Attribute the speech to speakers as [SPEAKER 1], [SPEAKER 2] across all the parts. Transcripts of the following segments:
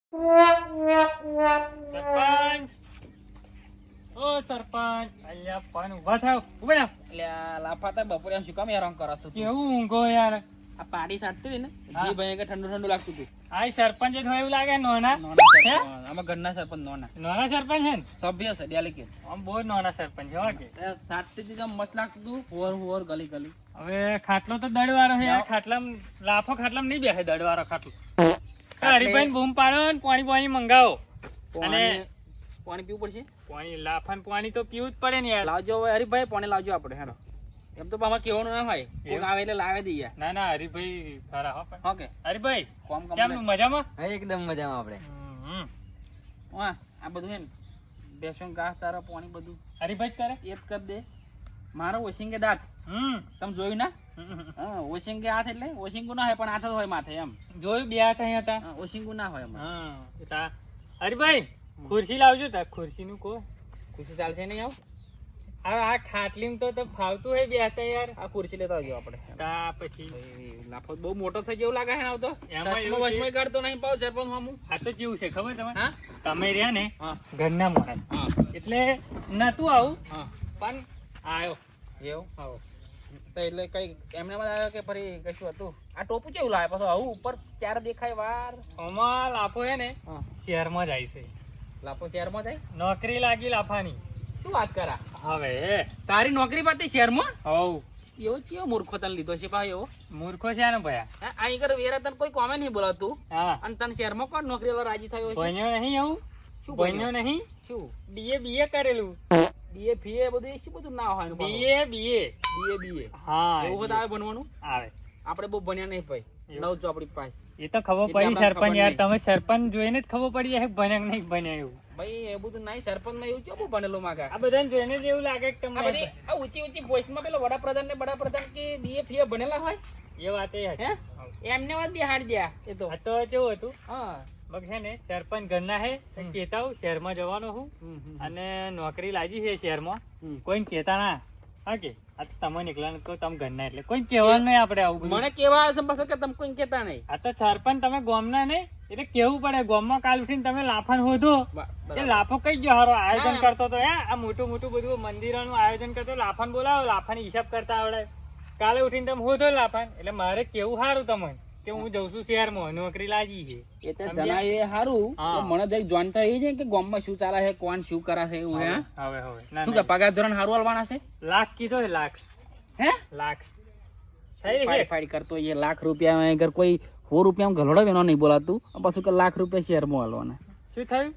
[SPEAKER 1] સરપંચ, ઓ સરપંચ, અલ્યા પણ ઊભા થાવ, ઊભા થાવ.
[SPEAKER 2] એટલે લાફાતા બપોરે આમ શું કામ હેરાન કરશો તું?
[SPEAKER 1] કેવું ઊંઘો યાર.
[SPEAKER 2] આ પાડી સાટતી હતી ને
[SPEAKER 1] હા.
[SPEAKER 2] જે ભાઈ ઠંડુ ઠંડુ લાગતું હતું.
[SPEAKER 1] આ સરપંચ જ હોય એવું લાગે. નોના
[SPEAKER 2] નોના
[SPEAKER 1] હે?
[SPEAKER 2] સરપંચ, આમાં ઘરના સરપંચ નોના
[SPEAKER 1] નોના સરપંચ છે ને?
[SPEAKER 2] સભ્ય છે ડેલિકેટ.
[SPEAKER 1] આમ બહુ નાના સરપંચ છે હો કે.
[SPEAKER 2] સાટતી હતી તો મસ્ત લાગતું હતું. હોર ગલી ગલી.
[SPEAKER 1] હવે ખાટલો તો દડવાળો છે યાર. ખાટલામાં લાફો ખાટલામાં નહીં બેસે દડવાળો ખાટલો. હરીભાઈ બૂમ પાડો ને પાણી મંગાવો. અને
[SPEAKER 2] પાણી પીવું પડશે.
[SPEAKER 1] પાણી લાફાન પાણી તો પીવું જ પડે ને યાર.
[SPEAKER 2] લાવજો હવે હરીભાઈ, પાણી લાવજો આપણે. હેડો એમ તો આમાં કહેવાનું ના હોય. કોક આવે એટલે લાવી દઈએ.
[SPEAKER 1] ના ના હરીભાઈ ખરા હો પણ.
[SPEAKER 2] ઓકે
[SPEAKER 1] હરીભાઈ
[SPEAKER 2] કોમ
[SPEAKER 1] કેમનું મજામાં?
[SPEAKER 3] હા એકદમ મજામાં આપણે.
[SPEAKER 2] હા આ બધું હે ને બેસન ઘાસ તારા પાણી બધું
[SPEAKER 1] હરીભાઈ જ કરે.
[SPEAKER 2] એ જ કરી દે. મારો ઓશિંગે દાંત તમે જોયું ના? હા ઓશિંગે હાથ એટલે ઓશિંગુ ના હોય પણ હાથ જ હોય માથે એમ.
[SPEAKER 1] જોયું બે હાથ અહીંયા હતા.
[SPEAKER 2] હા, ઓશિંગુ ના હોય એમાં.
[SPEAKER 1] હા તા હરીભાઈ ખુરશી લાવજો તા. ખુરશી નું કો.
[SPEAKER 2] ખુશી ચાલશે નહીં આવ.
[SPEAKER 1] હવે આ ખાટલીમ તો ફાવતું હોય બે હાથ યાર.
[SPEAKER 2] આ ખુરશી લેતા આવજો આપણે.
[SPEAKER 1] તા પછી
[SPEAKER 2] લાફો બહુ મોટો થઈ ગયો લાગે છે ને આવતો.
[SPEAKER 1] એમાં એવું
[SPEAKER 2] ચશ્મા
[SPEAKER 1] છે.
[SPEAKER 2] વચમાં કાઢતો નહીં પાવ સરપંચ મામું.
[SPEAKER 1] આ તો કેવું છે ખબર તમે?
[SPEAKER 2] હા
[SPEAKER 1] તમે રહ્યા ને
[SPEAKER 2] હા
[SPEAKER 1] ઘરના મોણા
[SPEAKER 2] હા
[SPEAKER 1] એટલે નતું આવું
[SPEAKER 2] હા
[SPEAKER 1] પણ આવ્યો.
[SPEAKER 2] એવું
[SPEAKER 1] આવો
[SPEAKER 2] તો એટલે કઈ એમને આવ્યો કે ફરી કશું હતું? આ ટોપું કેવું લાવે પાછું આવું ઉપર ક્યારે દેખાય વાર?
[SPEAKER 1] આમાં લાફો હે ને
[SPEAKER 2] હા
[SPEAKER 1] શહેરમાં જાય છે.
[SPEAKER 2] લાફો શહેરમાં જાય?
[SPEAKER 1] નોકરી લાગી લાફાની.
[SPEAKER 2] શું વાત કરા?
[SPEAKER 1] હવે
[SPEAKER 2] તારી નોકરી પાતી શહેરમાં?
[SPEAKER 1] હવ
[SPEAKER 2] એવો ચિયો મૂર્ખો તને લીધો છે ભાઈ એવો?
[SPEAKER 1] મૂર્ખો છે ને ભયા.
[SPEAKER 2] હા, અહીં કર વેરા તને કોઈ કોમે નહીં બોલાતું
[SPEAKER 1] હા
[SPEAKER 2] અને તને શહેરમાં કોણ નોકરી વાળો રાજી થયો છે?
[SPEAKER 1] ભણ્યો નહીં એવું.
[SPEAKER 2] શું
[SPEAKER 1] ભણ્યો નહીં.
[SPEAKER 2] શું
[SPEAKER 1] બીએ કરેલું.
[SPEAKER 2] બીએ ફીએ બધું એ શું બધું ના હોય
[SPEAKER 1] બીએ
[SPEAKER 2] બીએ બીએ
[SPEAKER 1] હા
[SPEAKER 2] એવું બધું આવે બનવાનું?
[SPEAKER 1] આવે.
[SPEAKER 2] આપણે બહુ ભણ્યા નહીં ભાઈ.
[SPEAKER 1] એવું?
[SPEAKER 2] નવ ચોપડી પાસ.
[SPEAKER 1] એ તો ખબર
[SPEAKER 2] એટલે
[SPEAKER 1] પડી
[SPEAKER 2] આપણને
[SPEAKER 1] સરપંચ
[SPEAKER 2] ખબર
[SPEAKER 1] યાર.
[SPEAKER 2] નહીં.
[SPEAKER 1] તમે સરપંચ જોઈને જ ખબર પડી જાય કે ભણ્યા કે નહીં ભણ્યા એવું.
[SPEAKER 2] ભાઈ એ બધું નહીં સરપંચમાં એવું કેવું ભણેલું માગા?
[SPEAKER 1] આ બધાને જોઈને જ એવું લાગે કે
[SPEAKER 2] આ
[SPEAKER 1] તમે
[SPEAKER 2] બધી આ ઊંચી પોસ્ટમાં પેલો વડાપ્રધાન ને બડાપ્રધાન કે બીએ ફીએ ભણેલા હોય
[SPEAKER 1] એ વાત એ હતી.
[SPEAKER 2] હે? એમને વાત બિહાડ દ્યા એ તો.
[SPEAKER 1] આ તો કેવું હતું
[SPEAKER 2] હા
[SPEAKER 1] મગ છે ને સરપંચ ઘરના હે કેતા હું શહેરમાં જવાનો હું અને નોકરી લાગી છે શહેરમાં. કોઈ કેતા ના હા કે આ તો તમે નીકળ્યા ને કહો તમે ઘરના એટલે કોઈ કહેવાનું નહીં આપણે આવું બધું.
[SPEAKER 2] મને કેવા આવે છે પાછો કે તમે કોઈ કહેતા નહીં.
[SPEAKER 1] આ તો સરપંચ તમે ગામના નહીં એટલે કેવું પડે. ગામમાં કાલ ઉઠીને તમે લાફાન હોધો એ લાફો કઈ ગયો હારો આયોજન
[SPEAKER 2] હા.
[SPEAKER 1] કરતો તો હે આ મોટું બધું મંદિરોનું આયોજન કરતો લાફાન બોલાવો લાફાની હિસાબ કરતા આવડે. કાલે ઉઠીને તમે હોધો લાફાન એટલે મારે કેવું સારું તમને કે હું જઉં છું શહેરમાં નોકરી લાગી છે.
[SPEAKER 2] એ તો જણાય એ સારું.
[SPEAKER 1] હા.
[SPEAKER 2] મને જરીક જાણતા એ છે કે ગામમાં શું ચાલે છે કોણ શું કરે છે એવું હે?
[SPEAKER 1] હવે ના,
[SPEAKER 2] શું કે પગાર ધોરણ સારું આલવાના છે?
[SPEAKER 1] લાખ કીધો છે, લાખ
[SPEAKER 2] હે
[SPEAKER 1] લાખ થઈ
[SPEAKER 2] ફાડી
[SPEAKER 1] છે.
[SPEAKER 2] ફાડી કરતો એ લાખ રૂપિયા અગર કોઈ 100 રૂપિયા ગલોડો વેનો નહીં બોલાતું પાછું કે લાખ રૂપિયા શેરમાં આલવાના.
[SPEAKER 1] શું થયું?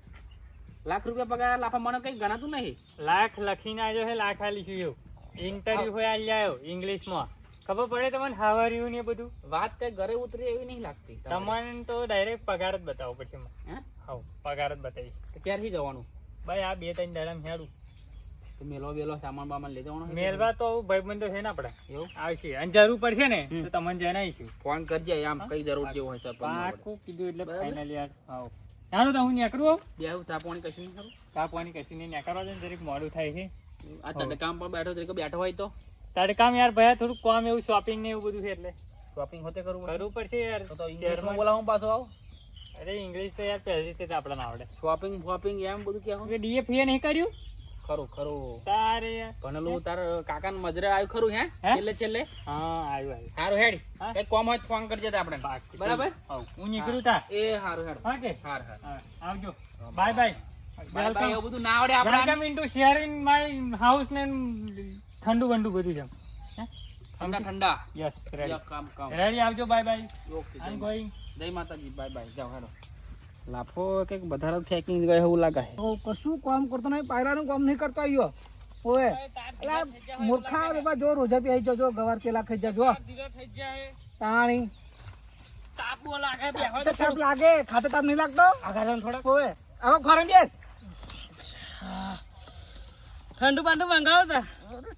[SPEAKER 2] લાખ રૂપિયા પગાર લાફા મને કઈ ગણાતું નહીં.
[SPEAKER 1] લાખ લખીને આવ્યો છે લાખ આલીશું એવું. ઇન્ટરવ્યુ હોય આલી આવ્યો ઇંગ્લિશમાં. ખબર પડે તમને હાવર્યું ને એ બધું.
[SPEAKER 2] વાત કઈ ઘરે ઉતરી એવી નહીં લાગતી.
[SPEAKER 1] તમને તો ડાયરેક્ટ પગાર જ બતાવો પછી
[SPEAKER 2] હે?
[SPEAKER 1] હા પગાર જ બતાવીશ.
[SPEAKER 2] તો ક્યારથી જવાનું?
[SPEAKER 1] ભાઈ આ 2-3 દાડામાં હેડું.
[SPEAKER 2] તો મેલો વેલો સામાન બામાન લઈ જવાનું?
[SPEAKER 1] મેલવા તો ભાઈબંધો છે ને આપડા
[SPEAKER 2] એવું
[SPEAKER 1] આવશે અને જરૂર પડશે ને તો તમને જણાવીશું.
[SPEAKER 2] ફોન કરજે આમ કઈ જરૂર જેવું હોય સરપંચ.
[SPEAKER 1] પાકું કીધું એટલે
[SPEAKER 2] બરાબર.
[SPEAKER 1] ફાઇનલ યાર. હા ચાલો તો હું નીકળું આવું.
[SPEAKER 2] બેહું ચા પાણી કશું નહીં ખરું?
[SPEAKER 1] કાપવાની કશી નહીં નીકળવા દે ને જરીક મોડું થાય છે.
[SPEAKER 2] આ તડકામ પર બેઠો તરીકે બેઠો હોય તો
[SPEAKER 1] તારે કામ યાર ભાઈ થોડું કામ એવું શોપિંગ ને એવું બધું છે એટલે
[SPEAKER 2] શોપિંગ હોતે કરવું પડે.
[SPEAKER 1] કરવું પડશે યાર.
[SPEAKER 2] તો ઇંગ્લિશમાં
[SPEAKER 1] શહેરમાં
[SPEAKER 2] બોલાવું પાછો આવ.
[SPEAKER 1] અરે ઇંગ્લિશ તો યાર પહેલેથી જ આપણને આવડે.
[SPEAKER 2] શોપિંગ ફોપિંગ એમ બધું કેવું?
[SPEAKER 1] ડીએફ નહીં કર્યું
[SPEAKER 2] ખરું ખરું.
[SPEAKER 1] તારે યાર.
[SPEAKER 2] ભણેલું તાર કાકા મજરે આવ્યું ખરું હે?
[SPEAKER 1] હે?
[SPEAKER 2] છેલ્લે છેલ્લે
[SPEAKER 1] હા આવ્યું
[SPEAKER 2] હારું હેડ.
[SPEAKER 1] હા?
[SPEAKER 2] કઈ કોમ હોય તો ફોન કરજે આપણે.
[SPEAKER 1] આવ્યું.
[SPEAKER 2] બરાબર?
[SPEAKER 1] હા હું નીકળું તા.
[SPEAKER 2] એ હારું હેડ.
[SPEAKER 1] હા કે
[SPEAKER 2] હાર હાર.
[SPEAKER 1] હા, આવજો. By bye.
[SPEAKER 2] બાય બાય એવું બધું ના આવડે આપણે.
[SPEAKER 1] Welcome into sharing my house ને ઠંડુ બંડુ બધું છે.
[SPEAKER 2] ઠંડા ઠંડા.
[SPEAKER 1] યસ રેડી
[SPEAKER 2] કામ કામ.
[SPEAKER 1] રેડી આવજો bye bye.
[SPEAKER 2] Okay
[SPEAKER 1] I going.
[SPEAKER 2] જય માતાજી. Bye bye. જાઓ હેડો. લાફો કંઈક વધારે ફેંકી ગયો એવું લાગે છે.
[SPEAKER 4] કશું કામ કરતો નહીં, પાયરાનું કામ નહીં કરતો આવ્યો. ઓએ અલા મૂર્ખા બાબા જો રોજા પી આવી જો ગવાર કેલા ખાઈ જા જો તાણી
[SPEAKER 1] તાપો લાગે બેહો
[SPEAKER 4] તો તાપ લાગે ખાતે તાપ નહીં લાગતો
[SPEAKER 1] આગળ થોડા
[SPEAKER 4] ઓએ હવે ઘરે બેસ.
[SPEAKER 1] ઠંડુ બંડુ મંગાવો તા.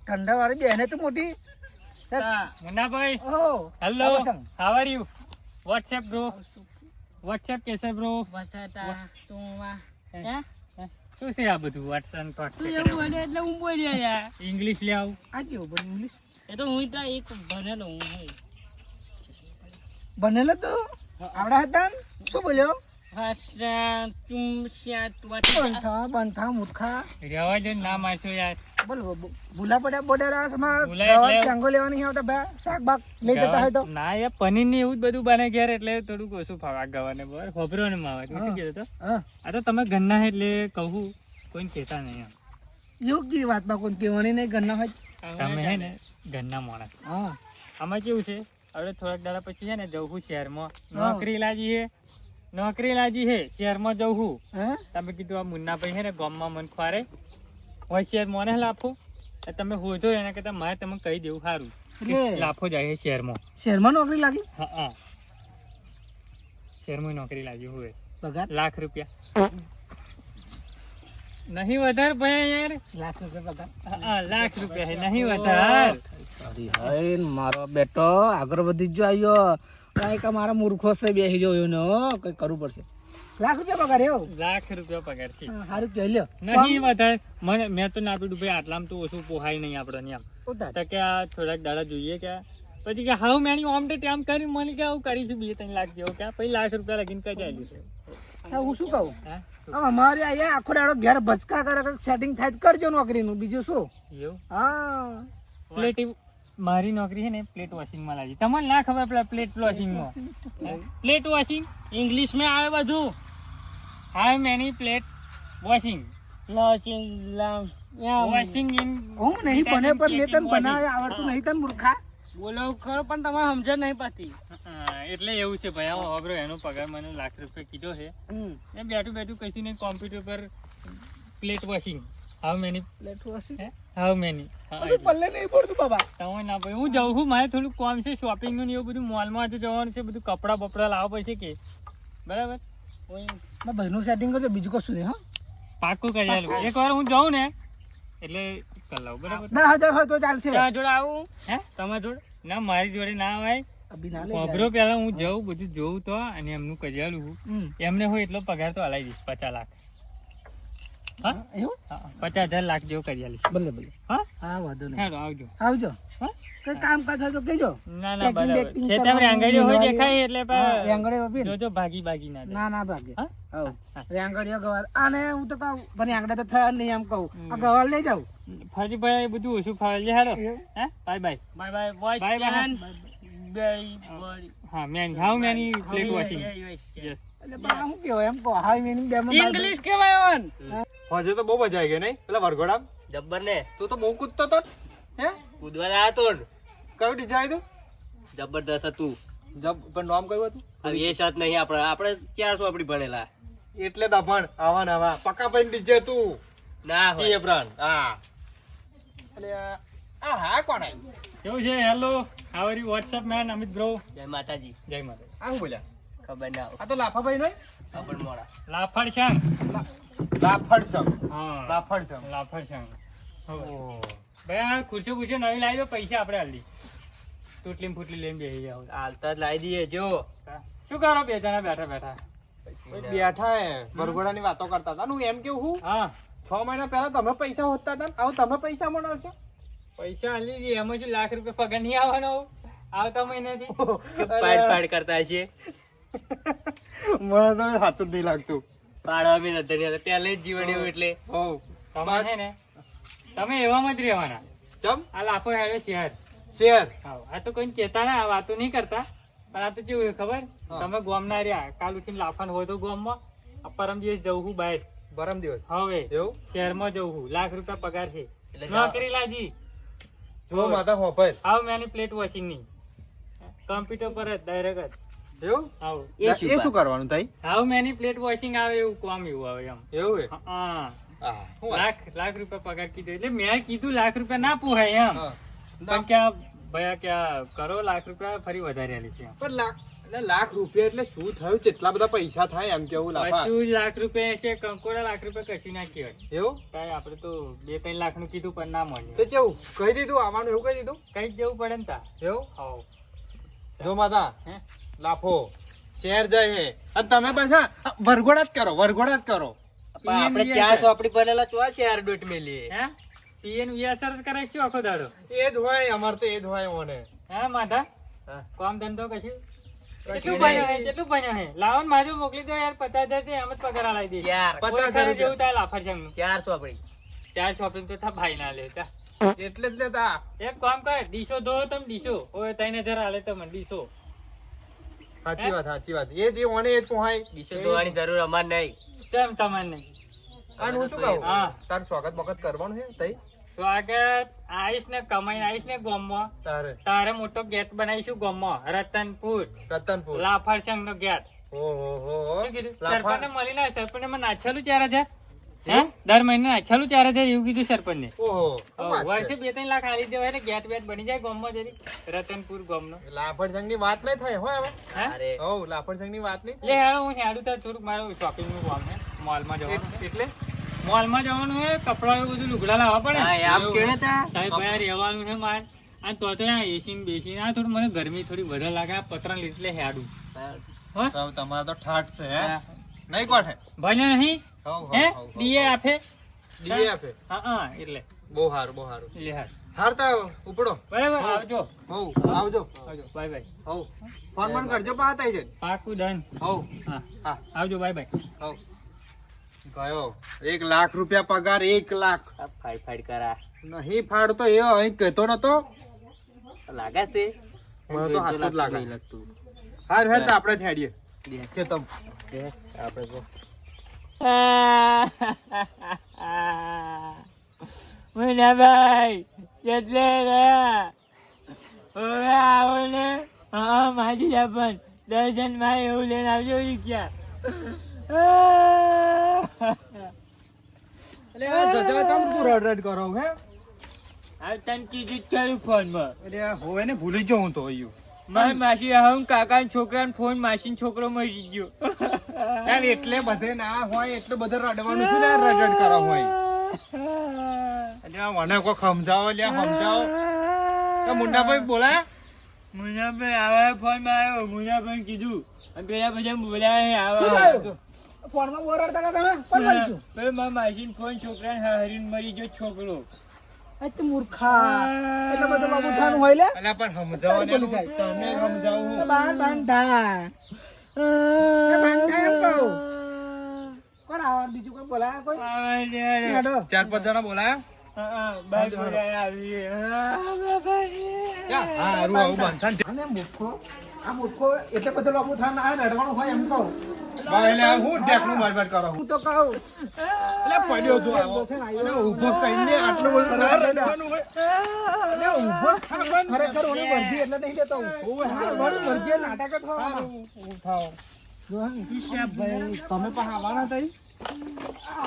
[SPEAKER 4] ઠંડા વાળી બેને તો મોટી
[SPEAKER 1] મુન્નાભાઈ
[SPEAKER 4] ઓહો
[SPEAKER 1] હેલો
[SPEAKER 4] આવો સંગ.
[SPEAKER 1] How are you WhatsApp bro WhatsApp કેસે બ્રો
[SPEAKER 5] વસાતા સોમવા
[SPEAKER 1] હે? શું છે આ બધું વોટ્સએપ પર
[SPEAKER 5] તું એવું બોલે એટલે હું બોલ્યો યાર.
[SPEAKER 1] ઇંગ્લિશ લે આવું
[SPEAKER 4] આ કેવું પણ ઇંગ્લિશ
[SPEAKER 5] એ તો હું તો એક ભણેલો હું હોય.
[SPEAKER 4] બનેલો તો આવડા હતા ને? શું બોલ્યો?
[SPEAKER 5] હાસા ચુમસ્યા તુઆ
[SPEAKER 4] બંધા મૂર્ખા
[SPEAKER 1] રહેવા દે ને, ના મારશો યાર.
[SPEAKER 4] બોલ ભૂલા પડ્યા બોડેરા સમાર
[SPEAKER 1] ભૂલા
[SPEAKER 4] ગવાર
[SPEAKER 1] એટલે-
[SPEAKER 4] શેંગો લેવાની આવતા બે શાક બાક લઈ જતા હોય તો
[SPEAKER 1] ના યાર, પનીર ને એવું જ બધું બને ઘેર, એટલે થોડુંક ઓછું ફાવે આ ગવારને બરાબર. ખબરો ને માવા તું શું કહેતો હતો?
[SPEAKER 4] હા
[SPEAKER 1] આ તો તમે ઘરના હે એટલે કહું, કોઈને કહેતા નહીં એમ.
[SPEAKER 4] એવું કી વાતમાં કોઈ કહેવાની નહીં ઘરના હોય
[SPEAKER 1] તમે હે ને ઘરના માણસ.
[SPEAKER 4] હા
[SPEAKER 1] આમાં કેવું છે, હવે થોડાક દાડા પછી છે ને જવું છું શહેરમાં, નોકરી લાજી છે શહેરમાં જવું છું.
[SPEAKER 4] હે
[SPEAKER 1] તમે કીધું આ મુન્નાભાઈ છે ને ગામમાં મન ખવારે હોય શહેર મને લાફો, તમે હોજો એના કરતા મારે તમને કહી દેવું સારું કે
[SPEAKER 4] એટલે-
[SPEAKER 1] લાફો જાય છે શહેરમાં.
[SPEAKER 4] શહેરમાં નોકરી લાગી
[SPEAKER 1] હા હા, શહેરમાં નોકરી લાગી હોય
[SPEAKER 4] પગાર
[SPEAKER 1] ₹1,00,000 નહીં વધારે ભાઈ યાર.
[SPEAKER 4] ₹1,00,000 પગાર
[SPEAKER 1] હા, ₹1,00,000 છે, નહીં વધારે.
[SPEAKER 4] અરે હાય મારો બેટો આગળ વધી જ આવ્યો કાંઈક મારા મૂર્ખો છે બેસી ગયો એનો કઈ કરવું પડશે ₹1,00,000 પગાર એવો
[SPEAKER 1] ₹1,00,000 પગાર છે,
[SPEAKER 4] સારું કહે લ્યો
[SPEAKER 1] નહીં વધારે. મેં તો ના પીધું ભાઈ, આટલામાં તો ઓછું પોહાય નહીં આપણને આમ.
[SPEAKER 4] ઉતાર.
[SPEAKER 1] તો કે આ થોડાક દાડા જોઈએ કે પછી કે હાઉ મેની ઓમ તો ટેમ કરી મને કે આવું કરીશું 2-3 લાખ જેવો કે પછી ₹1,00,000 લગીને કઈ ચાલ્યું છે.
[SPEAKER 4] હા, હું શું કહું
[SPEAKER 1] હા
[SPEAKER 4] હવે અમારે અહીંયા આખો દાડો ઘેર ભચકા કરે સેટિંગ થાય તો કરજો નોકરીનું બીજું શું
[SPEAKER 1] એવું
[SPEAKER 4] હા
[SPEAKER 1] પ્લેટ મારી નોકરી છે ને પ્લેટ વોશિંગમાં લાગી. તમને ના ખબર પેલા પ્લેટ વોશિંગમાં, પ્લેટ વોશિંગ
[SPEAKER 5] ઇંગ્લિશ માં આવે બધું
[SPEAKER 1] હાઉ મેની પ્લેટ વોશિંગ
[SPEAKER 5] લોચિંગ
[SPEAKER 1] વોશિંગ ઇન
[SPEAKER 4] હું નહીં બને પણ મેં તને બનાવે આવડતું નહીં તને મૂર્ખા
[SPEAKER 5] બોલો ખરો પણ તમે સમજ નહીં પાતી
[SPEAKER 1] એટલે એવું છે ભાઈ. આવો ખબરો એનો પગાર મને ₹1,00,000 કીધો છે. એ બેઠું કશું નહીં, કોમ્પ્યુટર પર plate washing how many how many
[SPEAKER 4] પલ્લે નહીં પડતું બાબા
[SPEAKER 1] તમે ના ભાઈ, હું જાઉં છું, મારે થોડું કામ છે શોપિંગ નું ને એવું બધું, મોલમાં હજુ જવાનું છે, બધું કપડા બપડા લાવવા પડશે કે બરાબર.
[SPEAKER 4] મારા ભાઈનું સેટિંગ કરજો બીજું કશું નહીં હા
[SPEAKER 1] પાક્કું કરી આલું. એકવાર હું જાઉં ને એટલે કરી લઉં બરાબર.
[SPEAKER 4] 10,000 હોય તો ચાલશે
[SPEAKER 5] તમારા જોડે આવું
[SPEAKER 1] હે તમારા જોડે ના, મારી જોડે ના આવે.
[SPEAKER 4] અભી ના લે
[SPEAKER 1] ખબરો પેલા હું જાઉં, બધું જોઉં તો, અને એમનું કરી આલું.
[SPEAKER 4] હમ.
[SPEAKER 1] એમને હોય એટલો પગાર તો હલાવી દઈશ, 50 લાખ. હા
[SPEAKER 4] એવું
[SPEAKER 1] 50,000 લાખ જેવો કરી આલીશ.
[SPEAKER 4] ભલે ભલે
[SPEAKER 1] હા
[SPEAKER 4] હા વાંધો નહીં
[SPEAKER 1] હેલો આવજો.
[SPEAKER 4] આવજો
[SPEAKER 1] હા
[SPEAKER 4] કઈ કામ કાજ હોય તો કહેજો
[SPEAKER 1] ના ના
[SPEAKER 4] Packing,
[SPEAKER 1] બરાબર.
[SPEAKER 4] packing
[SPEAKER 1] ખેતરમાં
[SPEAKER 4] કરવાનું,
[SPEAKER 1] આંગળીઓ હોય
[SPEAKER 4] નિહાળી.
[SPEAKER 1] દેખાય એટલે
[SPEAKER 4] હા, રેંગણે ઉભી ને.
[SPEAKER 1] જોજો ભાગી ના જાય.
[SPEAKER 4] ના ના ભાગે
[SPEAKER 1] હા?
[SPEAKER 4] હા રેંગણીઓ ગવાર આને હું તો કહું પણ આંગળા તો થયા નહીં એમ કહું આ ગવાર લઈ જાઉં
[SPEAKER 1] ફરી ભાઈ બધું ઓછું ફાવે hello. Hey bye bye
[SPEAKER 5] bye bye watch
[SPEAKER 1] bye bye. હા man how many plate washing yes.
[SPEAKER 4] એટલે બા હું કહેવાય એમ કહો હાઈ મીનિંગ બે માં
[SPEAKER 5] ઇંગ્લિશ કેવાય ઓન
[SPEAKER 3] હજુ તો બહુ મજા આવી ગઈ નહીં પેલા વરઘોડા
[SPEAKER 6] જબ્બર ને
[SPEAKER 3] તું તો બહુ કૂદતો તો હે
[SPEAKER 6] કૂદવા આવ્યો તો ને.
[SPEAKER 3] કયું ડીજે આવ્યું
[SPEAKER 6] જબરદસ્ત હતું.
[SPEAKER 3] જબ પણ નામ કયું હતું
[SPEAKER 6] હવે એ સાથ નહીં આપણે 400 આપડી ભણેલા
[SPEAKER 3] એટલે દફણ આવા ને આવા પક્કા પૈન ડીજે તું
[SPEAKER 6] ના
[SPEAKER 3] એ
[SPEAKER 6] હોય
[SPEAKER 3] પ્રાણ હા એટલે આ હા કોણ આવ્યું
[SPEAKER 1] કેવું છે? Hello how are you? What's up man Amit bro.
[SPEAKER 6] જય માતાજી.
[SPEAKER 1] જય માતા.
[SPEAKER 3] આ શું બોલ્યા
[SPEAKER 6] ખબર ના હોય
[SPEAKER 3] આ તો લાફાભાઈ નહીં
[SPEAKER 6] ખબર મોડા
[SPEAKER 1] લાફડ શાંગ.
[SPEAKER 3] લાફડ સમ
[SPEAKER 1] હા
[SPEAKER 3] લાફડ સમ
[SPEAKER 1] લાફડ શાંગ. ભાઈ આ ખુરશી બુરશી નવી લાવી દો, પૈસા આપણે હાલી તૂટલી ને ફૂટલી લઈને બેસી જાવ.
[SPEAKER 6] હાલતા જ લાવી દઈએ જો
[SPEAKER 1] શું કરો બે જણા બેઠા બેઠા?
[SPEAKER 3] બેઠા હે વરઘોડાની વાતો કરતા હતા ને હું એમ કેવું હું
[SPEAKER 1] હા
[SPEAKER 3] 6 મહિના પહેલા તમે પૈસા હોતા હતા ને હવે તમે પૈસા મળશે
[SPEAKER 1] પૈસા હાલી દઈએ, એમાં શું ₹1,00,000 પગાર નહીં આવવાનો આવતા મહિનાથી?
[SPEAKER 6] પાડ કરતા છીએ
[SPEAKER 3] મને તો સાચું જ નહીં લાગતું
[SPEAKER 6] પાડવા બી નથી નહીં પહેલે જ જીવન એવું એટલે
[SPEAKER 3] હોવ
[SPEAKER 1] તમે છે ને તમે એવામાં જ રહેવાના.
[SPEAKER 3] ચમ
[SPEAKER 1] આ લાફો હેડે શહેર.
[SPEAKER 3] શેર
[SPEAKER 1] હા આ તો કોઈ કહેતા ના, આ વાતો નહીં કરતા, પણ આ તો કેવું છે ખબર,
[SPEAKER 3] હા.
[SPEAKER 1] તમે ગોમના રહ્યા કાલ ઉઠીને લાફાનું હોય તો ગોમમાં, આ પરમ દિવસ જવું છું બહાર,
[SPEAKER 3] પરમ દિવસ
[SPEAKER 1] હવે
[SPEAKER 3] એવું
[SPEAKER 1] શહેરમાં જવું છું, ₹1,00,000 પગાર છે,
[SPEAKER 6] એટલે
[SPEAKER 1] નોકરી લાગી.
[SPEAKER 3] જો માતા હોપર
[SPEAKER 1] હાવ મેની પ્લેટ વોશિંગ ની કમ્પ્યુટર પર જ ડાયરેક્ટ જ
[SPEAKER 3] એવું
[SPEAKER 1] હાવ
[SPEAKER 6] એ શું
[SPEAKER 3] કરવાનું થાય
[SPEAKER 1] હાવ મેની પ્લેટ વોશિંગ આવે એવું કામ એવું આવે એમ.
[SPEAKER 3] એવું હે
[SPEAKER 1] હા
[SPEAKER 3] હા શું વાત?
[SPEAKER 1] ₹1,00,000 પગાર કીધો એટલે મેં કીધું ₹1,00,000 ના પોહાય એમ,
[SPEAKER 3] હા.
[SPEAKER 1] પણ ક્યાં ભયા ક્યાં કરો ₹1,00,000 ફરી વધારે આલી છે.
[SPEAKER 3] પણ લાખ રૂપિયા એટલે શું થયું કેટલા બધા પૈસા થાય એમ કેવું લાફા
[SPEAKER 1] કશું ₹1,00,000 છે, કંકોડા ₹1,00,000 કશું ના કહેવાય.
[SPEAKER 3] એવું
[SPEAKER 1] કાંઈ આપણે તો 2-3 લાખ નું કીધું પણ ના
[SPEAKER 3] તો
[SPEAKER 1] મળે,
[SPEAKER 3] કેવું કહી દીધું આવવાનું એવું કહી દીધું
[SPEAKER 1] કઈ જ જવું પડે ને તા.
[SPEAKER 3] એવું
[SPEAKER 1] હાવ
[SPEAKER 3] જો માતા
[SPEAKER 1] હે
[SPEAKER 3] લાફો શેર જાય હે અને તમે પાછા વરઘોડા જ કરો વરઘોડા જ કરો
[SPEAKER 6] પણ આપણે 400 આપડી ભણેલા ચો શેર ડોટ મેલીએ
[SPEAKER 1] હે પીએન વ્યાસર કરાય શું આખો દાડો?
[SPEAKER 3] એ જ હોય અમાર તો એ જ હોય મને
[SPEAKER 1] હે માધા
[SPEAKER 6] હા.
[SPEAKER 1] કામ ધંધો કશું કેટલું ભણ્યો હે કેટલું ભણ્યો હે લાવો ને માજો મોકલી દો યાર 50,000 થી એમ જ પગાર આલાઈ દે
[SPEAKER 3] 50,000
[SPEAKER 1] જેવું થાય લાફરજંગ નું
[SPEAKER 6] 4 ચોપડી
[SPEAKER 1] 4 શોપિંગ તો થા ભાઈ ના લે તા
[SPEAKER 3] એટલે જ લેતા
[SPEAKER 1] એક કામ કર ડીશો ધો તમે ડીશો ઓય 3,000 આલે તમને ડીશો
[SPEAKER 3] સાચી વાત એ જે ઓને એ જ પોહાય
[SPEAKER 6] ડીશો ધોવાની જરૂર અમાર નહીં.
[SPEAKER 1] કેમ તમને
[SPEAKER 3] અને હું શું કહું
[SPEAKER 1] હા.
[SPEAKER 3] તાર સ્વાગત બગત કરવાનું છે તઈ
[SPEAKER 1] સ્વાગત આઈશ ને કમાઈને આઈશ ને ગોમમાં
[SPEAKER 3] તારે
[SPEAKER 1] તારે મોટો ગેટ બનાવીશું ગોમમાં રતનપુર
[SPEAKER 3] રતનપુર
[SPEAKER 1] લાફરજંગ નો ગેટ
[SPEAKER 3] ઓહો
[SPEAKER 1] શું કીધું સરપંચને મળી ના સરપંચને મને નાખેલું 4,000 હે દર મહિને નાખેલું 4,000 એવું કીધું સરપંચને
[SPEAKER 3] ઓહો
[SPEAKER 1] વર્ષે 2-3 લાખ આલી દેવાય ને ગેટ બેટ બની જાય ગામમાં જરી રતનપુર ગામનો
[SPEAKER 3] લાફરજંગ ની વાત નહીં થાય હો હવે
[SPEAKER 1] હે
[SPEAKER 6] અરે
[SPEAKER 3] હો લાફરજંગ ની વાત નહીં
[SPEAKER 1] લે હેડો હું હેડું તો થોડુંક મારું શોપિંગ નું કામ છે મોલમાં જવાનું
[SPEAKER 3] એટલે
[SPEAKER 1] મોલમાં જવાનું છે કપડા એવું બધું લુગડા લાવવા પડે
[SPEAKER 6] હા, એ આમ કેણે તા
[SPEAKER 1] સાહેબ ભાઈ રહેવાનું છે માર અને તો એસી ને બેસી આ થોડું મને ગરમી થોડી વધારે લાગે આ પતરા લીધે હેડું હો
[SPEAKER 3] તો તમારા તો ઠાઠ છે હે નહીં કોઠે
[SPEAKER 1] ભલે નહીં
[SPEAKER 3] હો
[SPEAKER 1] હે ડીએ આપે
[SPEAKER 3] ડીએ આપે
[SPEAKER 1] હા એટલે
[SPEAKER 3] બહુ સારું
[SPEAKER 1] લે હાર
[SPEAKER 3] હારતા ઉપડો
[SPEAKER 1] બરાબર આવજો
[SPEAKER 3] હો આવજો
[SPEAKER 1] બાય બાય
[SPEAKER 3] હો ફોન મન કરજો પાત આવી છે
[SPEAKER 1] પાકું ડન
[SPEAKER 3] હો
[SPEAKER 1] હા
[SPEAKER 3] હા
[SPEAKER 1] આવજો બાય બાય
[SPEAKER 3] હો ગયો 1 લાખ રૂપિયા પગાર 1 લાખ
[SPEAKER 6] ફાડ કરા
[SPEAKER 3] નહીં ફાડતો એ અહીં કહેતો નતો
[SPEAKER 6] લાગે છે
[SPEAKER 3] મને તો હાથ જ લાગે
[SPEAKER 6] નહીં લાગતું.
[SPEAKER 3] હાર હેડ તો આપણે થેડીએ કે તમ
[SPEAKER 6] આપણે તો
[SPEAKER 1] મુનાભાઈ એટલે હવે આવો ને હા માજી પણ દર્શન માં એવું લઈને આવજો ક્યાં
[SPEAKER 3] એટલે ગજા ચમ તું રડ કરો હે
[SPEAKER 1] આ તને કીધું જ ખરું ફોનમાં
[SPEAKER 3] એટલે હોવે ને ભૂલી જાઉં તો અયું
[SPEAKER 1] મારી માસી હું કાકા છોકરા ફોન માસી છોકરો મરી ગયો
[SPEAKER 3] યાર એટલે બધે ના હોય એટલે બધે રડવાનું શું યાર રડ કરો હોય એટલે મને કોઈ સમજાવો લ્યા સમજાવો તો મુન્નાભાઈ બોલાય
[SPEAKER 1] મુનાભાઈ આવા ફોન માં આવ્યો મુનાભાઈ કીધું અને પેલા બધા બોલાય
[SPEAKER 4] શું
[SPEAKER 1] આવા
[SPEAKER 4] થયું? ફોનમાં બોરાડતા હતા તમે કોણ મરી ગયું?
[SPEAKER 1] પેલો મારા માસી ફોન છોકરા હરીને મરી ગયો છોકરો
[SPEAKER 4] આ તો મૂર્ખા એટલે બધું બાબુ થાનું હોય લે
[SPEAKER 3] અલ્યા પણ સમજાવો ને
[SPEAKER 4] બોલી જાય.
[SPEAKER 3] તમે સમજાવું
[SPEAKER 4] બાંધા એ બાંધા એમ કહું કોણ આવા બીજું કોઈ બોલાય કોઈ હેડો.
[SPEAKER 3] 4-5 જણા બોલાયા
[SPEAKER 1] બાય બોલાય આવી
[SPEAKER 3] હારું આવું બાંધતા ને
[SPEAKER 4] અને મૂર્ખો આ મૂર્ખો એટલે બધું બાબુ થાન આ રડવાનું હોય એમ કહું
[SPEAKER 3] બા એટલે આ હું ટેકનું મારમાર કરો
[SPEAKER 4] હું તો કહું
[SPEAKER 3] એટલે પડ્યો જો આવો અને ઊભો કઈને આટલું બધું ના રડવાનું હોય અને ઊભો થાવાનું
[SPEAKER 4] ખરેખર ઓને વર્ધી એટલે નહીં દેતો હું વર્ધી નાટક થવાનું
[SPEAKER 3] ઉઠાઓ ભાઈ તમે પણ આવવાના થઈ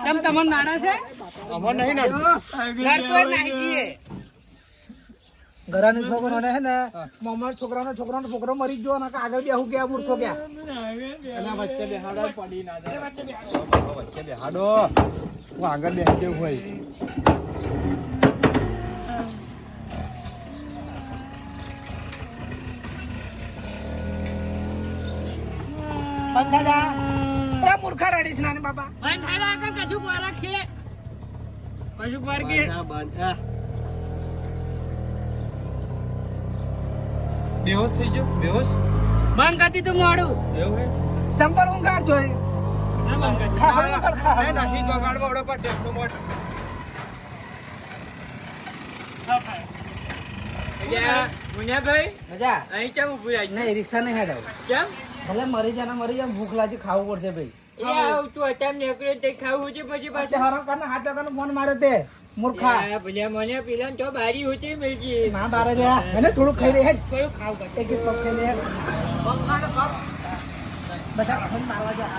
[SPEAKER 5] તમ તમાર નાડા છે
[SPEAKER 3] અમાર નહીં ના
[SPEAKER 5] લડતો જ નહીં છીએ
[SPEAKER 4] ઘરાની છોકરોને હે ને મમ્મા છોકરાનો છોકરો મરી ગયો ને આગળ બેહું ગયા મૂર્ખો ગયા
[SPEAKER 3] એના વચ્ચે બેહાડો પડી ના જાય વચ્ચે બેહાડો હું આગળ બેસી જવું હોય
[SPEAKER 4] બંધ થા જા એ મૂર્ખા રડીશ નાની બાપા
[SPEAKER 5] બંધ થાય આગળ કશું વરક છે કશું વાર કે
[SPEAKER 6] બાંધા
[SPEAKER 3] બેહોશ થઈ ગયો બેહોશ
[SPEAKER 5] બંધ કરતી તું મોડું
[SPEAKER 3] એવું હે
[SPEAKER 4] ચંપલ હું કાઢ જોઈ
[SPEAKER 3] એ નહીં તો ગાડવા ઓડો પર ટેકનું મોટ
[SPEAKER 1] મુનિયાભાઈ
[SPEAKER 4] મજા
[SPEAKER 1] અહીં કેમ ઉભું રહી
[SPEAKER 4] નહીં રિક્ષા નહીં હેડો
[SPEAKER 1] કેમ
[SPEAKER 4] ભલે મરી જાય ભૂખ લાગી ખાવું પડશે ભાઈ
[SPEAKER 1] તું અત્યારે નીકળ્યો તે ખાવું છે પછી
[SPEAKER 4] પાછા હરો કરને હાથ વાગ્યાનો ફોન માર્યો તે મૂર્ખા
[SPEAKER 1] ભલે મને પેલા તો બારી હોતી મિલકી
[SPEAKER 4] ના બારે લ્યા એને થોડું ખાઈ લે હેડ
[SPEAKER 1] થોડું ખાવું પડશે
[SPEAKER 4] એક એક પગ ખાઈ લે હેડ. બધા ફોન મારવા જા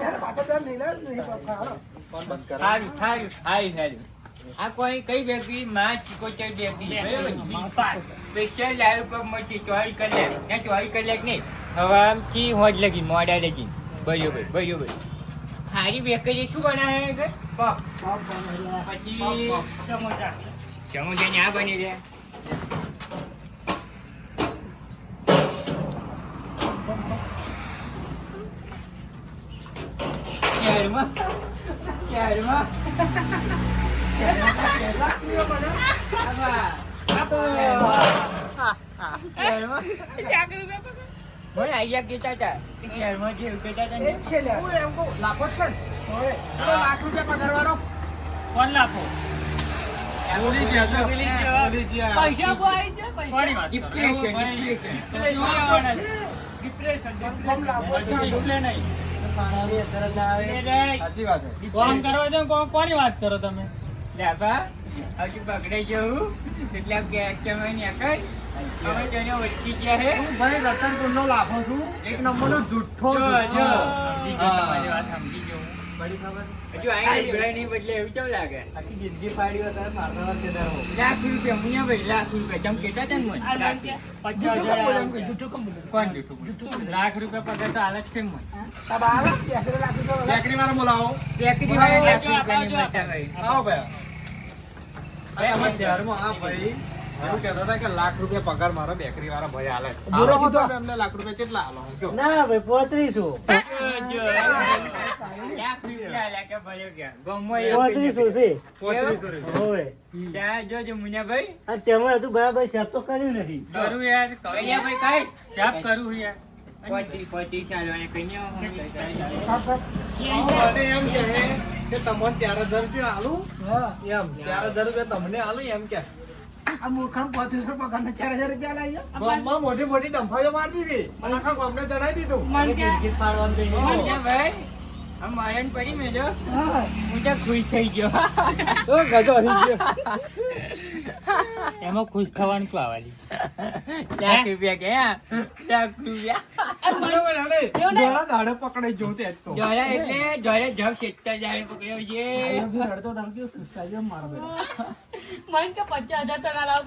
[SPEAKER 4] યાર પાછો તો નહીં લે નહીં પગ ખાવાનો.
[SPEAKER 1] સારું આ કોઈ કઈ વ્યક્તિ માં ચિકોચર વ્યક્તિ પિક્ચર લાઈવ પર મળશે 24 કલાક ત્યાં 24 કલાક નહીં હવાથી હોજ લગી મોડા લગી બરોબર હારી વ્યક્તિ શું બનાવે છે પછી સમોસા ને આ બની રહ્યા શહેરમાં
[SPEAKER 5] મને આઈડિયા કહેતા હતા કે શહેરમાં જે એવું કહેતા હતા
[SPEAKER 4] એ
[SPEAKER 5] ને,
[SPEAKER 4] જ છે લ્યા.
[SPEAKER 3] હું એમ કહું, લાખો જ છે ને?
[SPEAKER 4] ઓય.
[SPEAKER 3] તો લાખ રૂપિયા પગારવાળો.
[SPEAKER 1] કોણ લાખો
[SPEAKER 3] ભૂલી ગયા છો.
[SPEAKER 1] ભૂલી ગયા.
[SPEAKER 3] ભૂલી ગયા.
[SPEAKER 5] પૈસા બહુ આવી છે,
[SPEAKER 1] કોની
[SPEAKER 5] પૈસા.
[SPEAKER 1] વાત કરો?
[SPEAKER 2] Depression,
[SPEAKER 1] એવું ભાઈ,
[SPEAKER 2] depression.
[SPEAKER 1] depression આવવાના છે.
[SPEAKER 4] કમ લાભો છે.
[SPEAKER 1] પછી ડૂબલે નહીં.
[SPEAKER 6] ખાણાની અસર જ ના આવે.
[SPEAKER 1] એ નહીં.
[SPEAKER 3] સાચી વાત છે.
[SPEAKER 1] કામ કરવા દો, કોની વાત કરો તમે?
[SPEAKER 5] લાભા, હજુ પકડાઈ જવું એટલે આ ગેસ ચમાઈ નીકળ. અમે તેને ઓળખી ગયા હે.
[SPEAKER 3] હું ભાઈ રતનપુરનો લાફો છું. એક નંબરનો જુઠ્ઠો
[SPEAKER 5] જો,
[SPEAKER 3] જુઠ્ઠો.
[SPEAKER 5] સમજી ગયો,
[SPEAKER 3] હા.
[SPEAKER 5] તમારી વાત સમજી ગયો હું.
[SPEAKER 6] પડી ખબર?
[SPEAKER 5] હજુ આઈને ઉઘરાઈ નહીં બદલે એવું કેવું લાગે?
[SPEAKER 6] આખી જિંદગી પાડી હોય તારે મારતા વાત કેદાર હો.
[SPEAKER 5] લાખ રૂપિયા, હું ના ભાઈ, લાખ રૂપિયા. તમે કહેતા હતા ને મને?
[SPEAKER 1] આ લાખ
[SPEAKER 5] લાખ.
[SPEAKER 1] 50,000
[SPEAKER 4] બોલે,
[SPEAKER 1] આવે.
[SPEAKER 4] જૂઠું કેમ બોલે?
[SPEAKER 1] કોણ જૂઠું? લાખ રૂપિયા પગાર તો હાલ જ છે મને.
[SPEAKER 4] તારા બાળક બેસેલો લાગે તો
[SPEAKER 3] બેકરી વાળો બોલાવો.
[SPEAKER 5] બેકરી વાળા લાખ
[SPEAKER 1] જો,
[SPEAKER 5] રૂપિયાની
[SPEAKER 1] જો.
[SPEAKER 5] મળતા હોય.
[SPEAKER 3] આવો ભાઈ. આ અમારા શહેરમાં આ ભાઈ એવું કહેતા હતા કે લાખ રૂપિયા પગાર મારો બેકરી વાળા ભાઈ હાલે.
[SPEAKER 4] બોલો
[SPEAKER 3] હાલો
[SPEAKER 4] કીધો.
[SPEAKER 3] તો એમને લાખ રૂપિયા કેટલા હાલો? હું કહું.
[SPEAKER 6] ના ભાઈ 3500.
[SPEAKER 5] જો, લાખ રૂપિયા લાગે ભર્યો ગયા. ગામમાં એવું
[SPEAKER 6] 3500 છે.
[SPEAKER 3] 3500 રૂપિયા.
[SPEAKER 6] હોવે.
[SPEAKER 5] ત્યાં જોજો મુનિયાભાઈ.
[SPEAKER 6] અને તેમાં હજુ બરાબર સાફ તો કર્યું નથી.
[SPEAKER 1] કરું યાર, કરું.
[SPEAKER 5] કરિયાભાઈ કઈશ?
[SPEAKER 1] સાફ કરું યાર.
[SPEAKER 5] પોતી ચાલવાને કઈ
[SPEAKER 3] મને એમ કહે કે તમને 4000 રૂપિયા હાલું
[SPEAKER 4] હા.
[SPEAKER 3] એમ 4000 રૂપિયા તમને હાલું એમ કે
[SPEAKER 4] આ મૂર્ખાને 3500 પગાર ને 4000 રૂપિયા લાવી
[SPEAKER 3] ગામમાં મોટી મોટી ડંફાઈઓ મારી દીધી મને આખા ગામને જણાવી દીધું
[SPEAKER 1] મન કે
[SPEAKER 6] જિંદગી પાડવાનું તો નહીં.
[SPEAKER 5] મુનિયાભાઈ આમ મારણ પડી મેજો
[SPEAKER 4] હા.
[SPEAKER 5] હું તો ખુશ થઈ ગયો.
[SPEAKER 3] તો ગજો આવી ગયો.
[SPEAKER 1] એમાં ખુશ થવાનું શું આવાલી?
[SPEAKER 5] લાખ રૂપિયા ગયા. લાખ રૂપિયા.
[SPEAKER 3] બરાબર હણે દોરા દાડે પકડાઈ જવું તે જ તો.
[SPEAKER 5] જોયા એટલે જોયા જબ શેકતા જાય પકડ્યો છે.
[SPEAKER 4] આયો બી રડતો તમે કેવું ખુશ થાય છે મારો બેટો.
[SPEAKER 5] મને તો 50,000 ટકા લાવ.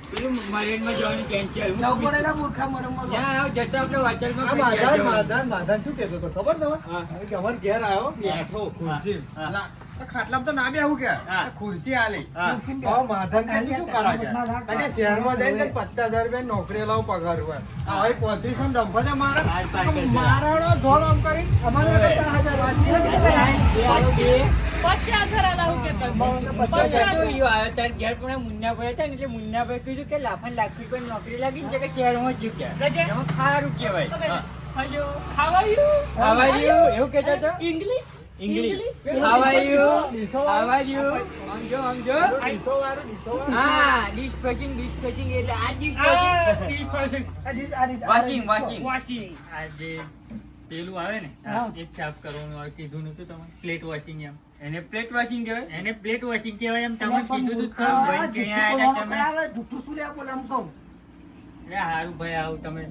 [SPEAKER 5] પેલું મરેનમાં જવાનું કેન્સલ.
[SPEAKER 4] જવું પડે એલા મૂર્ખા મરમમાં તો.
[SPEAKER 5] ત્યાં આવ જતો આપણે હોટલમાં
[SPEAKER 3] આ
[SPEAKER 5] ખાઈ જવાનું.
[SPEAKER 3] માધાન શું કહેતો હતો ખબર તમે?
[SPEAKER 5] હા.
[SPEAKER 3] કે અમાર ઘેર આવ્યો બેઠો ખુરશી
[SPEAKER 5] હા.
[SPEAKER 3] લા, આ ખાટલામાં તો ના બેહું કે
[SPEAKER 5] હા.
[SPEAKER 3] આ ખુરશી આલી
[SPEAKER 5] હા.
[SPEAKER 3] તો માધાન કે તું શું કરા કે તને શહેરમાં જઈને તને 50,000 રૂપિયા નોકરી લાવ પગાર હોય આ હવે 3500 ડંફા મારે મારાનો ધોળ આમ કરી
[SPEAKER 4] અમારે તો 10,000 વાંચી.
[SPEAKER 5] 50,000 આલાવું કે તમે. 50,000 તો ઈ આવ્યો તાર ઘેર પણ મુન્નાભાઈ હતા ને એટલે મુન્નાભાઈ કીધું કે લાફાન લાખ રૂપિયાની નોકરી લાગી ને કે શહેરમાં જ ગયા. એમાં ખારું કહેવાય.
[SPEAKER 1] હજો, how are you?
[SPEAKER 5] How are you? એવું કહેતા હતા?
[SPEAKER 1] English?
[SPEAKER 5] How are you? How are you? સમજો. હા, dispatching એટલે આ dispatching.
[SPEAKER 1] Ah, this person.
[SPEAKER 4] આ
[SPEAKER 5] Washing, washing.
[SPEAKER 1] Washing. આ જે પેલું આવે ને
[SPEAKER 4] હા.
[SPEAKER 1] એ સાફ કરવાનું આવે કીધું નતું તમે પ્લેટ વોશિંગ એમ
[SPEAKER 5] એને plate washing કહેવાય?
[SPEAKER 1] એને પ્લેટ વોશિંગ કહેવાય એમ તમે
[SPEAKER 4] પણ
[SPEAKER 1] કીધું તું
[SPEAKER 4] મૂર્ખા,
[SPEAKER 1] ખરું ભાઈ કે
[SPEAKER 4] જુઠ્ઠું
[SPEAKER 1] આયા
[SPEAKER 4] બોલવાનું
[SPEAKER 1] તમે
[SPEAKER 4] કરાવે, જુઠ્ઠું શું લેવા બોલે આમ કહું.
[SPEAKER 1] અરે હારું ભાઈ આવું તમે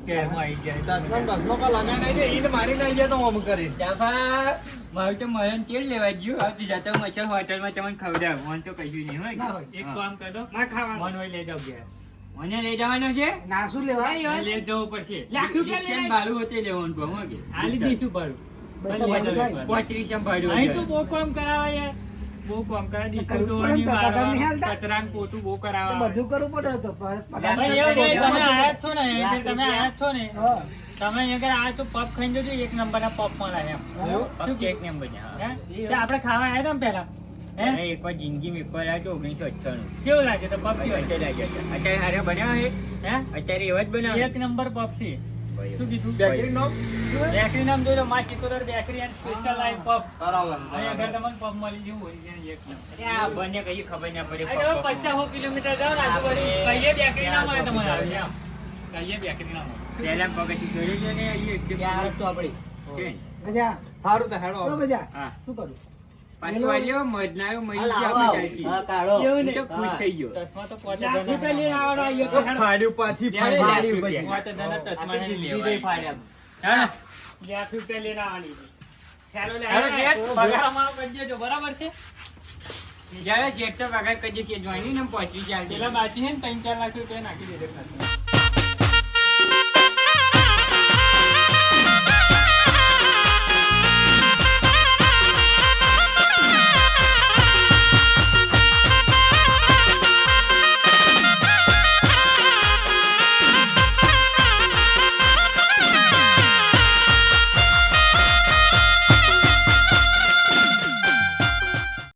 [SPEAKER 1] શહેરમાં આવી જાય
[SPEAKER 3] ચશ્મા બસનો કા લગાઈ નહીં દે ઈને મારી નહીં જાય તો આમ કરી
[SPEAKER 5] જાફા, મારું તો મરણ તેલ લેવા ગયું. આવતી જાતા મચ્છર હોટલમાં તમને ખવડાવું. મને તો કશું નહીં હોય.
[SPEAKER 4] ના હોય.
[SPEAKER 1] એક
[SPEAKER 5] હા.
[SPEAKER 1] કામ કરજો મન હોય લઈ જાવ ઘેર
[SPEAKER 5] મને લઈ જવાનો છે.
[SPEAKER 4] ના શું લેવા
[SPEAKER 1] લઈ જવું પડશે
[SPEAKER 5] રિક્ષામાં ભાડું હોતે લેવાનું પણ હો કે.
[SPEAKER 1] આલી દઈશું ભાડું
[SPEAKER 4] પૈસા ભાડું થાય.
[SPEAKER 5] 35 ભાડું
[SPEAKER 1] અહીં તો
[SPEAKER 5] હોય.
[SPEAKER 1] બહુ કામ કરાવે યાર બહુ કામ કરાવે દીશું
[SPEAKER 4] કરવું
[SPEAKER 1] ધોવાની
[SPEAKER 4] પડે ને, પગાર નહીં
[SPEAKER 1] વાળવાનું,
[SPEAKER 4] હાલતા?
[SPEAKER 1] કચરાનું પોતું બહુ
[SPEAKER 4] તો
[SPEAKER 1] કરાવે
[SPEAKER 4] બધું કરવું પડે તો પગાર
[SPEAKER 1] ભાઈ એવું નહીં, તમે આયા જ છો ને એટલે તમે આયા જ છો ને
[SPEAKER 4] હા.
[SPEAKER 1] તમે અહીંયા આગળ આ તો પપ ખાઈને જજો એક નંબરના પપ મળે એમ
[SPEAKER 5] શું કેક ને એમ બન્યા?
[SPEAKER 1] હે? તે આપણે ખાવા આવ્યા હતા ને પેલા હે
[SPEAKER 5] અરે એકવાર જિંદગીમાં એકવાર આવ્યો તો 1998.
[SPEAKER 1] કેવું લાગે તો પપ કેવો છે?
[SPEAKER 5] અત્યારે લાગ્યા છે. અત્યારે હારે બનાવે છે?
[SPEAKER 1] હે
[SPEAKER 5] અત્યારે એવા જ બનાવે
[SPEAKER 1] એક નંબર પપ છે શું કીધું
[SPEAKER 3] બેકરી નો
[SPEAKER 1] બેકરી નામ જોઈ લો માં ચિકોદર બેકરી એન્ડ સ્પેશિયલ લાઈવ પપ
[SPEAKER 3] બરાબર
[SPEAKER 1] અહીંયા આગળ તમને પપ મળી જવું હોય છે એક નંબર
[SPEAKER 5] અરે આ બંને કઈ ખબર ના પડે.
[SPEAKER 1] આ તમે 50 કિલોમીટર જાઓ ને આજુબાજુ કઈએ બેકરી ના મળે તમારે આવી એમ કઈએ બેકરી ના મળે
[SPEAKER 5] પહેલા પગથી જોયું છે ને અહીં એકદમ
[SPEAKER 6] ત્યાં તો આપણી.
[SPEAKER 5] છે.
[SPEAKER 4] ગજા
[SPEAKER 3] સારું તો હેડો
[SPEAKER 4] તો ગજા
[SPEAKER 5] હા.
[SPEAKER 4] શું કરું
[SPEAKER 5] પાછું આલ્યો, મધનાયો, મળી
[SPEAKER 6] હાલ
[SPEAKER 5] ગયા
[SPEAKER 6] આવો,
[SPEAKER 5] આપણે ચાલતી.
[SPEAKER 6] હા, કાઢો.
[SPEAKER 5] હું તો ખુશ થઈ ગયો.
[SPEAKER 1] ચશ્મા તો 5,000 રૂપિયા લઈને આવવાનો આવ્યો તો હેડો.
[SPEAKER 3] ફાડ્યું પાછી
[SPEAKER 5] ત્યારે
[SPEAKER 3] ફાડ્યું
[SPEAKER 5] લાખ
[SPEAKER 3] પછી.
[SPEAKER 5] રૂપિયા.
[SPEAKER 1] 5,000 ચશ્મા
[SPEAKER 6] આખી
[SPEAKER 1] નહીં
[SPEAKER 6] જિંદગી નહીં
[SPEAKER 1] લેવાય.
[SPEAKER 6] ફાડ્યા.
[SPEAKER 1] હા? લાખ રૂપિયા લઈને આવવાની છે. હેડો લે, હેડો શેઠ, પગાર અમારો કરી દેજો, બરાબર છે?
[SPEAKER 5] જ્યારે શેઠ તો પગાર કરી દે, શેઠ જોઈની ને પહોંચી ચાલતી.
[SPEAKER 1] પેલા બાકી છે ને 3-4 લાખ રૂપિયા નાખી દેજો ખાતું.